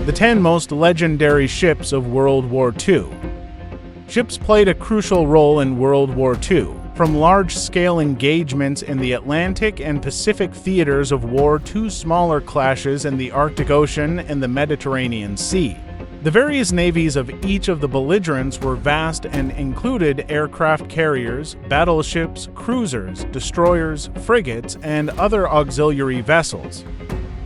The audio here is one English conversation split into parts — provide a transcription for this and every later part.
The 10 most legendary ships of World War II. Ships played a crucial role in World War II, from large-scale engagements in the Atlantic and Pacific theaters of war to smaller clashes in the Arctic Ocean and the Mediterranean Sea. The various navies of each of the belligerents were vast and included aircraft carriers, battleships, cruisers, destroyers, frigates, and other auxiliary vessels.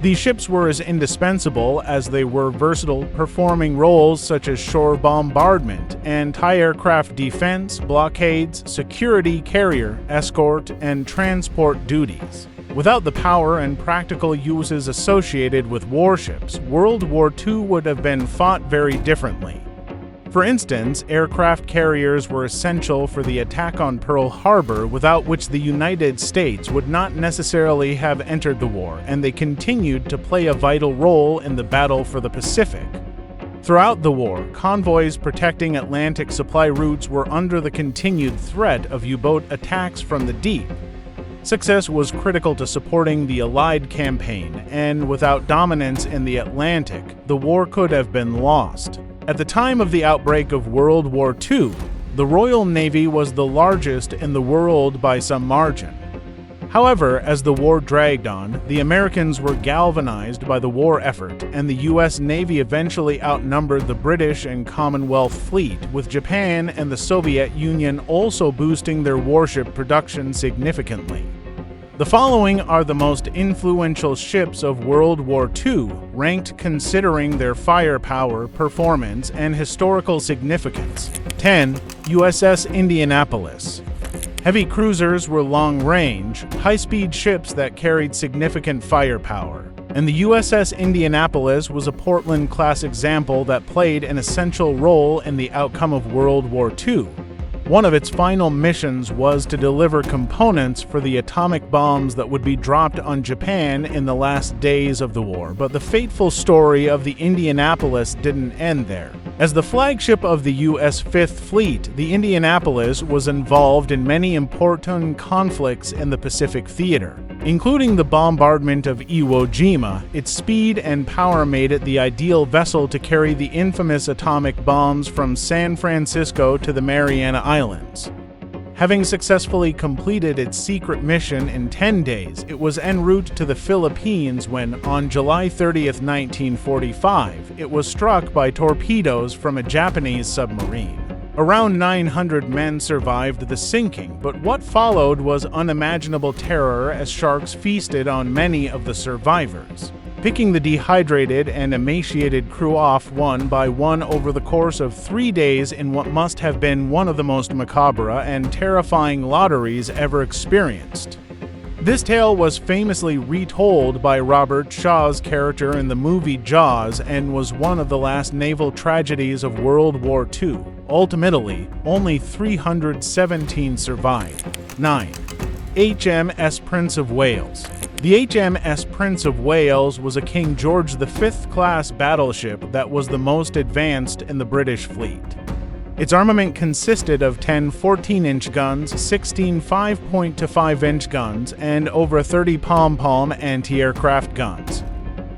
These ships were as indispensable as they were versatile, performing roles such as shore bombardment, anti-aircraft defense, blockades, security, carrier, escort, and transport duties. Without the power and practical uses associated with warships, World War II would have been fought very differently. For instance, aircraft carriers were essential for the attack on Pearl Harbor, without which the United States would not necessarily have entered the war, and they continued to play a vital role in the battle for the Pacific. Throughout the war, convoys protecting Atlantic supply routes were under the continued threat of U-boat attacks from the deep. Success was critical to supporting the Allied campaign, and without dominance in the Atlantic, the war could have been lost. At the time of the outbreak of World War II, the Royal Navy was the largest in the world by some margin. However, as the war dragged on, the Americans were galvanized by the war effort, and the U.S. Navy eventually outnumbered the British and Commonwealth fleet, with Japan and the Soviet Union also boosting their warship production significantly. The following are the most influential ships of World War II, ranked considering their firepower, performance, and historical significance. 10. USS Indianapolis. Heavy cruisers were long-range, high-speed ships that carried significant firepower, and the USS Indianapolis was a Portland-class example that played an essential role in the outcome of World War II. One of its final missions was to deliver components for the atomic bombs that would be dropped on Japan in the last days of the war, but the fateful story of the Indianapolis didn't end there. As the flagship of the U.S. Fifth Fleet, the Indianapolis was involved in many important conflicts in the Pacific theater. Including the bombardment of Iwo Jima, its speed and power made it the ideal vessel to carry the infamous atomic bombs from San Francisco to the Mariana Islands. Having successfully completed its secret mission in 10 days, it was en route to the Philippines when, on July 30, 1945, it was struck by torpedoes from a Japanese submarine. Around 900 men survived the sinking, but what followed was unimaginable terror as sharks feasted on many of the survivors, picking the dehydrated and emaciated crew off one by one over the course of 3 days in what must have been one of the most macabre and terrifying lotteries ever experienced. This tale was famously retold by Robert Shaw's character in the movie Jaws and was one of the last naval tragedies of World War II. Ultimately, only 317 survived. 9. HMS Prince of Wales. The HMS Prince of Wales was a King George V-class battleship that was the most advanced in the British fleet. Its armament consisted of 10 14-inch guns, 16 5.25-inch guns, and over 30 pom-pom anti-aircraft guns.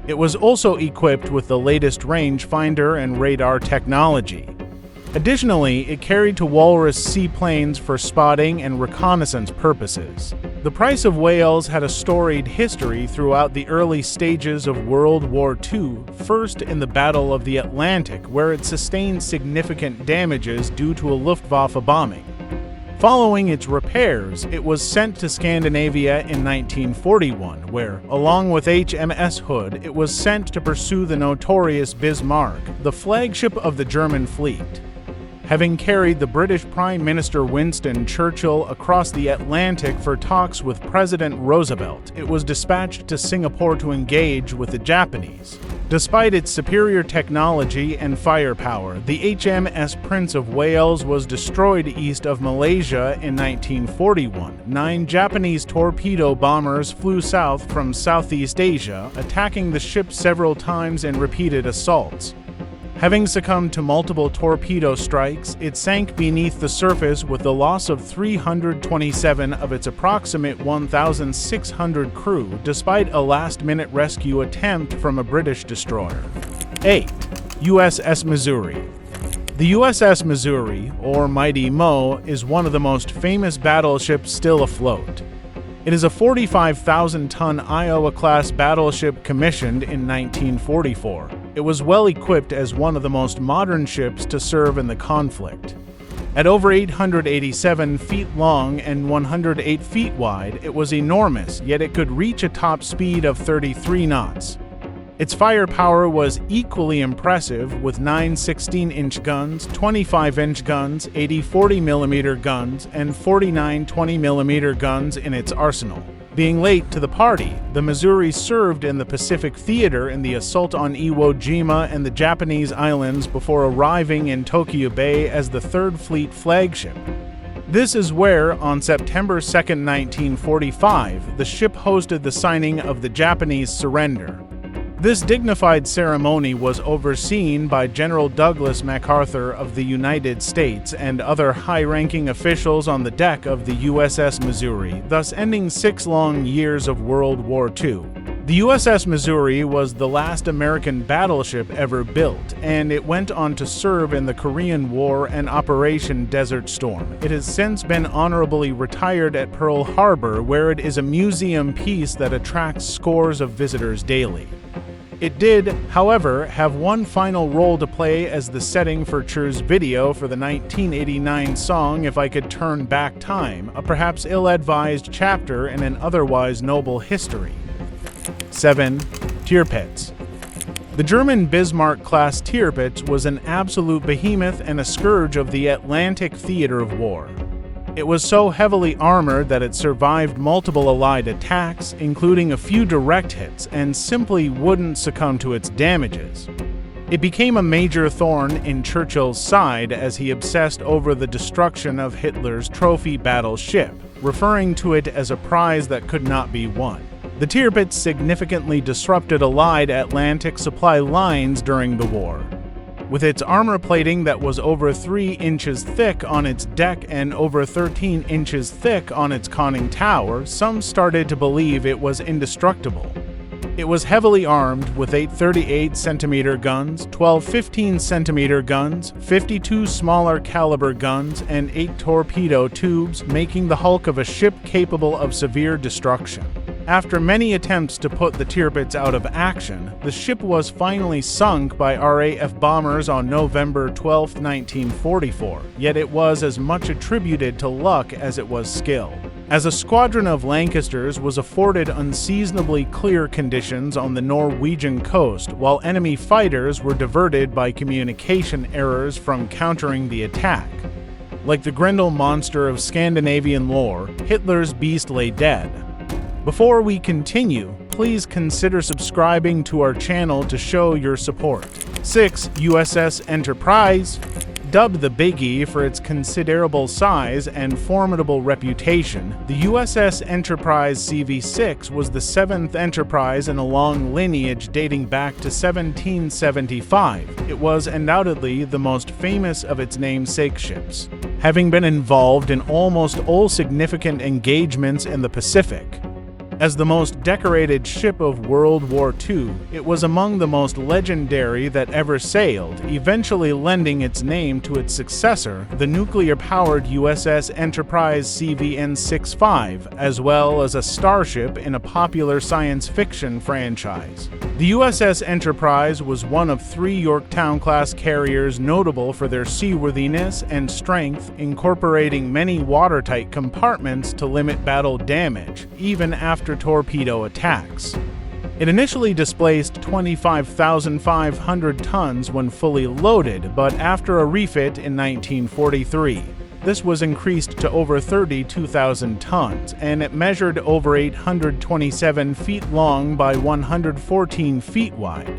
It was also equipped with the latest rangefinder and radar technology. Additionally, it carried to Walrus seaplanes for spotting and reconnaissance purposes. The Prince of Wales had a storied history throughout the early stages of World War II, first in the Battle of the Atlantic, where it sustained significant damages due to a Luftwaffe bombing. Following its repairs, it was sent to Scandinavia in 1941, where, along with HMS Hood, it was sent to pursue the notorious Bismarck, the flagship of the German fleet. Having carried the British Prime Minister Winston Churchill across the Atlantic for talks with President Roosevelt, it was dispatched to Singapore to engage with the Japanese. Despite its superior technology and firepower, the HMS Prince of Wales was destroyed east of Malaysia in 1941. 9 Japanese torpedo bombers flew south from Southeast Asia, attacking the ship several times in repeated assaults. Having succumbed to multiple torpedo strikes, it sank beneath the surface with the loss of 327 of its approximate 1,600 crew, despite a last-minute rescue attempt from a British destroyer. 8. USS Missouri. The USS Missouri, or Mighty Mo, is one of the most famous battleships still afloat. It is a 45,000-ton Iowa-class battleship commissioned in 1944. It was well equipped as one of the most modern ships to serve in the conflict. At over 887 feet long and 108 feet wide, it was enormous, yet it could reach a top speed of 33 knots. Its firepower was equally impressive, with 9 16-inch guns, 25-inch guns, 80 40mm guns, and 49 20mm guns in its arsenal. Being late to the party, the Missouri served in the Pacific Theater in the assault on Iwo Jima and the Japanese islands before arriving in Tokyo Bay as the Third Fleet flagship. This is where, on September 2, 1945, the ship hosted the signing of the Japanese surrender. This dignified ceremony was overseen by General Douglas MacArthur of the United States and other high-ranking officials on the deck of the USS Missouri, thus ending 6 long years of World War II. The USS Missouri was the last American battleship ever built, and it went on to serve in the Korean War and Operation Desert Storm. It has since been honorably retired at Pearl Harbor, where it is a museum piece that attracts scores of visitors daily. It did, however, have one final role to play as the setting for Cher's video for the 1989 song If I Could Turn Back Time, a perhaps ill-advised chapter in an otherwise noble history. 7. Tirpitz. The German Bismarck-class Tirpitz was an absolute behemoth and a scourge of the Atlantic theater of war. It was so heavily armored that it survived multiple Allied attacks, including a few direct hits, and simply wouldn't succumb to its damages. It became a major thorn in Churchill's side as he obsessed over the destruction of Hitler's trophy battleship, referring to it as a prize that could not be won. The Tirpitz significantly disrupted Allied Atlantic supply lines during the war. With its armor plating that was over 3 inches thick on its deck and over 13 inches thick on its conning tower, some started to believe it was indestructible. It was heavily armed with 8 38-centimeter guns, 12 15-centimeter guns, 52 smaller caliber guns, and 8 torpedo tubes, making the hulk of a ship capable of severe destruction. After many attempts to put the Tirpitz out of action, the ship was finally sunk by RAF bombers on November 12, 1944, yet it was as much attributed to luck as it was skill. As a squadron of Lancasters was afforded unseasonably clear conditions on the Norwegian coast, while enemy fighters were diverted by communication errors from countering the attack. Like the Grendel monster of Scandinavian lore, Hitler's beast lay dead. Before we continue, please consider subscribing to our channel to show your support. 6. USS Enterprise. Dubbed the Biggie for its considerable size and formidable reputation, the USS Enterprise CV-6 was the 7th Enterprise in a long lineage dating back to 1775. It was undoubtedly the most famous of its namesake ships, having been involved in almost all significant engagements in the Pacific. As the most decorated ship of World War II, it was among the most legendary that ever sailed, eventually lending its name to its successor, the nuclear-powered USS Enterprise CVN-65, as well as a starship in a popular science fiction franchise. The USS Enterprise was one of 3 Yorktown-class carriers notable for their seaworthiness and strength, incorporating many watertight compartments to limit battle damage, even after torpedo attacks. It initially displaced 25,500 tons when fully loaded, but after a refit in 1943, this was increased to over 32,000 tons, and it measured over 827 feet long by 114 feet wide.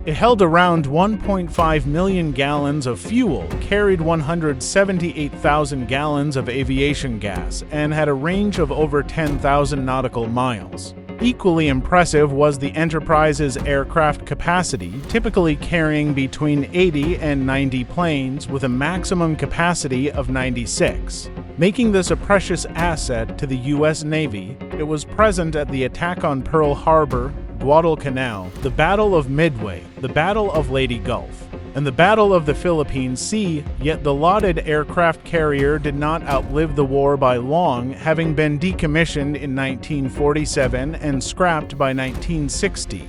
It held around 1.5 million gallons of fuel, carried 178,000 gallons of aviation gas, and had a range of over 10,000 nautical miles. Equally impressive was the Enterprise's aircraft capacity, typically carrying between 80 and 90 planes with a maximum capacity of 96. Making this a precious asset to the U.S. Navy, it was present at the attack on Pearl Harbor, at Guadalcanal, the Battle of Midway, the Battle of Leyte Gulf, and the Battle of the Philippine Sea, yet the lauded aircraft carrier did not outlive the war by long, having been decommissioned in 1947 and scrapped by 1960.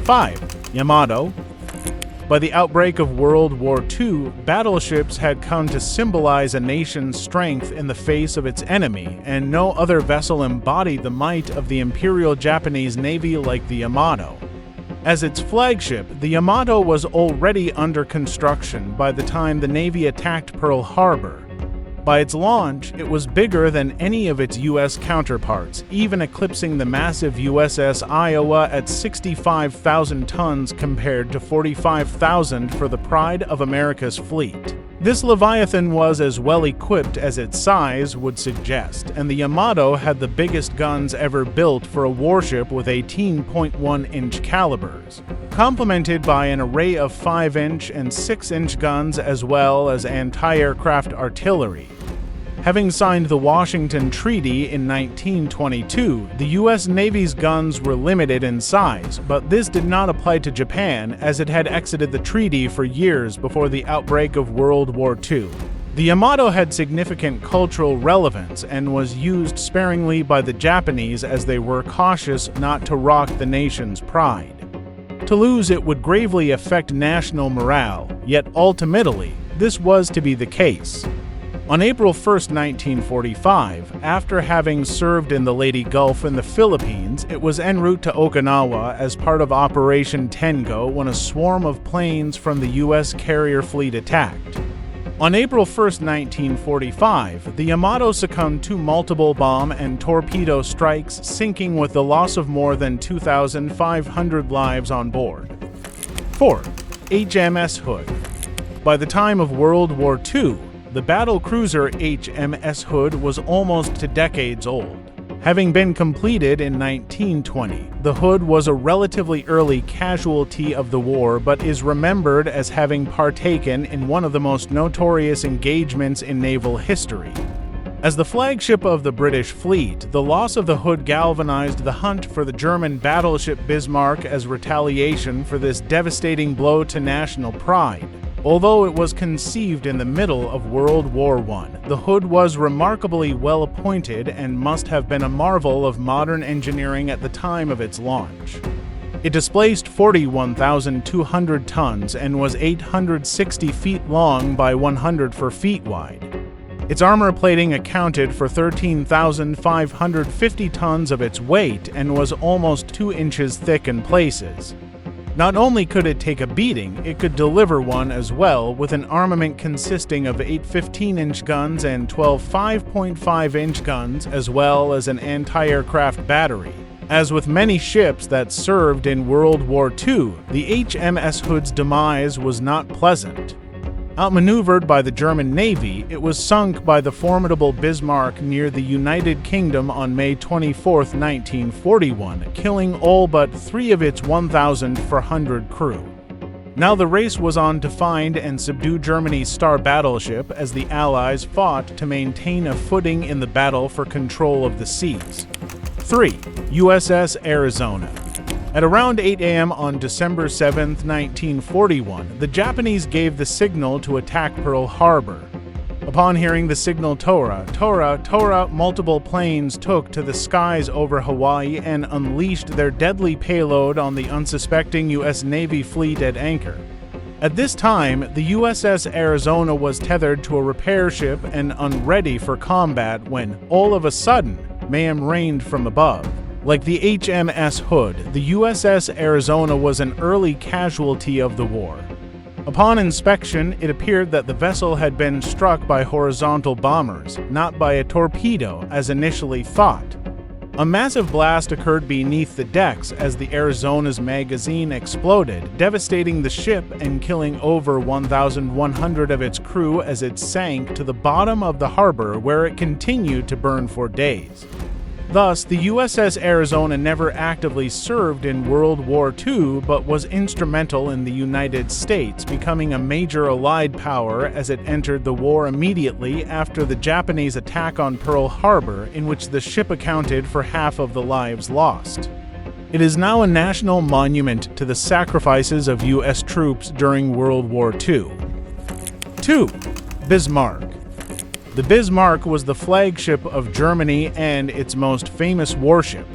5. Yamato. By the outbreak of World War II, battleships had come to symbolize a nation's strength in the face of its enemy, and no other vessel embodied the might of the Imperial Japanese Navy like the Yamato. As its flagship, the Yamato was already under construction by the time the Navy attacked Pearl Harbor. By its launch, it was bigger than any of its U.S. counterparts, even eclipsing the massive USS Iowa at 65,000 tons compared to 45,000 for the pride of America's fleet. This Leviathan was as well equipped as its size would suggest, and the Yamato had the biggest guns ever built for a warship with 18.1-inch calibers, complemented by an array of 5-inch and 6-inch guns as well as anti-aircraft artillery. Having signed the Washington Treaty in 1922, the U.S. Navy's guns were limited in size, but this did not apply to Japan as it had exited the treaty for years before the outbreak of World War II. The Yamato had significant cultural relevance and was used sparingly by the Japanese as they were cautious not to rock the nation's pride. To lose it would gravely affect national morale, yet ultimately, this was to be the case. On April 1, 1945, after having served in the Leyte Gulf in the Philippines, it was en route to Okinawa as part of Operation Tengo when a swarm of planes from the U.S. carrier fleet attacked. On April 1, 1945, the Yamato succumbed to multiple bomb and torpedo strikes, sinking with the loss of more than 2,500 lives on board. 4. HMS Hood. By the time of World War II, the battle cruiser HMS Hood was almost 2 decades old. Having been completed in 1920, the Hood was a relatively early casualty of the war but is remembered as having partaken in one of the most notorious engagements in naval history. As the flagship of the British fleet, the loss of the Hood galvanized the hunt for the German battleship Bismarck as retaliation for this devastating blow to national pride. Although it was conceived in the middle of World War I, the Hood was remarkably well appointed and must have been a marvel of modern engineering at the time of its launch. It displaced 41,200 tons and was 860 feet long by 104 feet wide. Its armor plating accounted for 13,550 tons of its weight and was almost 2 inches thick in places. Not only could it take a beating, it could deliver one as well, with an armament consisting of 8 15-inch guns and 12 5.5-inch guns, as well as an anti-aircraft battery. As with many ships that served in World War II, the HMS Hood's demise was not pleasant. Outmaneuvered by the German Navy, it was sunk by the formidable Bismarck near the United Kingdom on May 24, 1941, killing all but 3 of its 1,400 crew. Now the race was on to find and subdue Germany's star battleship as the Allies fought to maintain a footing in the battle for control of the seas. 3. USS Arizona. At around 8 a.m. on December 7, 1941, the Japanese gave the signal to attack Pearl Harbor. Upon hearing the signal Tora, multiple planes took to the skies over Hawaii and unleashed their deadly payload on the unsuspecting U.S. Navy fleet at anchor. At this time, the USS Arizona was tethered to a repair ship and unready for combat when, all of a sudden, mayhem rained from above. Like the HMS Hood, the USS Arizona was an early casualty of the war. Upon inspection, it appeared that the vessel had been struck by horizontal bombers, not by a torpedo, as initially thought. A massive blast occurred beneath the decks as the Arizona's magazine exploded, devastating the ship and killing over 1,100 of its crew as it sank to the bottom of the harbor, where it continued to burn for days. Thus, the USS Arizona never actively served in World War II but was instrumental in the United States, becoming a major Allied power as it entered the war immediately after the Japanese attack on Pearl Harbor, in which the ship accounted for half of the lives lost. It is now a national monument to the sacrifices of U.S. troops during World War II. 2. Bismarck. The Bismarck was the flagship of Germany and its most famous warship.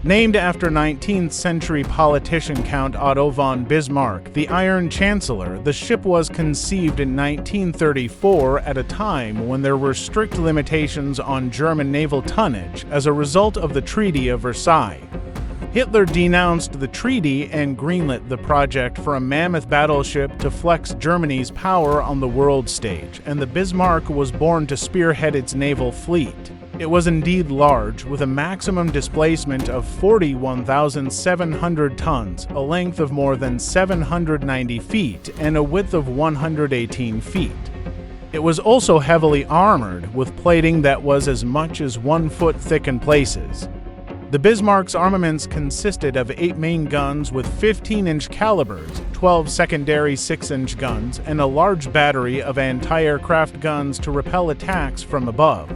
Named after 19th century politician Count Otto von Bismarck, the Iron Chancellor, the ship was conceived in 1934 at a time when there were strict limitations on German naval tonnage as a result of the Treaty of Versailles. Hitler denounced the treaty and greenlit the project for a mammoth battleship to flex Germany's power on the world stage, and the Bismarck was born to spearhead its naval fleet. It was indeed large, with a maximum displacement of 41,700 tons, a length of more than 790 feet, and a width of 118 feet. It was also heavily armored, with plating that was as much as 1 foot thick in places. The Bismarck's armaments consisted of 8 main guns with 15-inch calibers, 12 secondary 6-inch guns, and a large battery of anti-aircraft guns to repel attacks from above.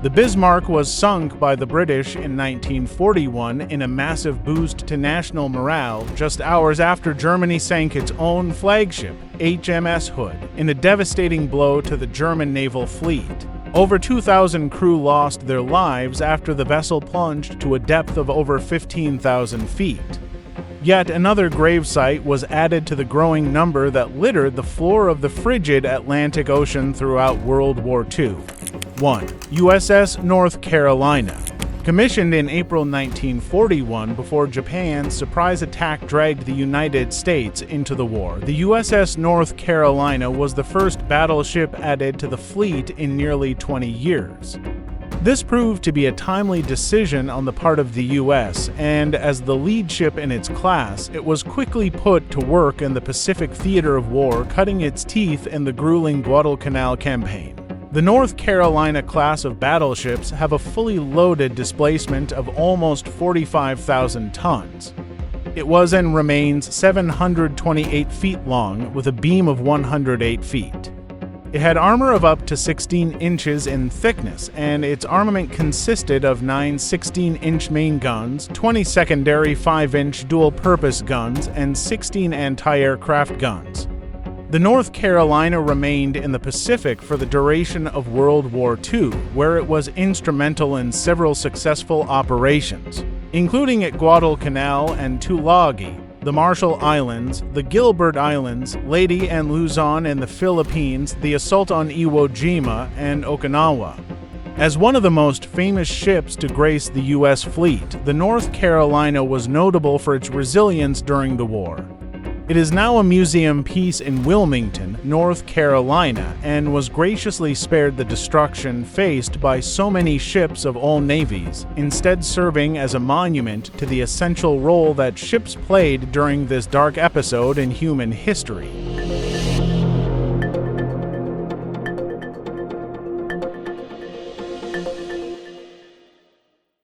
The Bismarck was sunk by the British in 1941 in a massive boost to national morale just hours after Germany sank its own flagship, HMS Hood, in a devastating blow to the German naval fleet. Over 2,000 crew lost their lives after the vessel plunged to a depth of over 15,000 feet. Yet another gravesite was added to the growing number that littered the floor of the frigid Atlantic Ocean throughout World War II. 1. USS North Carolina. Commissioned in April 1941 before Japan's surprise attack dragged the United States into the war, the USS North Carolina was the first battleship added to the fleet in nearly 20 years. This proved to be a timely decision on the part of the U.S., and as the lead ship in its class, it was quickly put to work in the Pacific theater of war, cutting its teeth in the grueling Guadalcanal campaign. The North Carolina class of battleships have a fully loaded displacement of almost 45,000 tons. It was and remains 728 feet long with a beam of 108 feet. It had armor of up to 16 inches in thickness, and its armament consisted of 9 16-inch main guns, 20 secondary 5-inch dual-purpose guns, and 16 anti-aircraft guns. The North Carolina remained in the Pacific for the duration of World War II, where it was instrumental in several successful operations, including at Guadalcanal and Tulagi, the Marshall Islands, the Gilbert Islands, Leyte and Luzon in the Philippines, the assault on Iwo Jima, and Okinawa. As one of the most famous ships to grace the U.S. fleet, the North Carolina was notable for its resilience during the war. It is now a museum piece in Wilmington, North Carolina, and was graciously spared the destruction faced by so many ships of all navies, instead serving as a monument to the essential role that ships played during this dark episode in human history.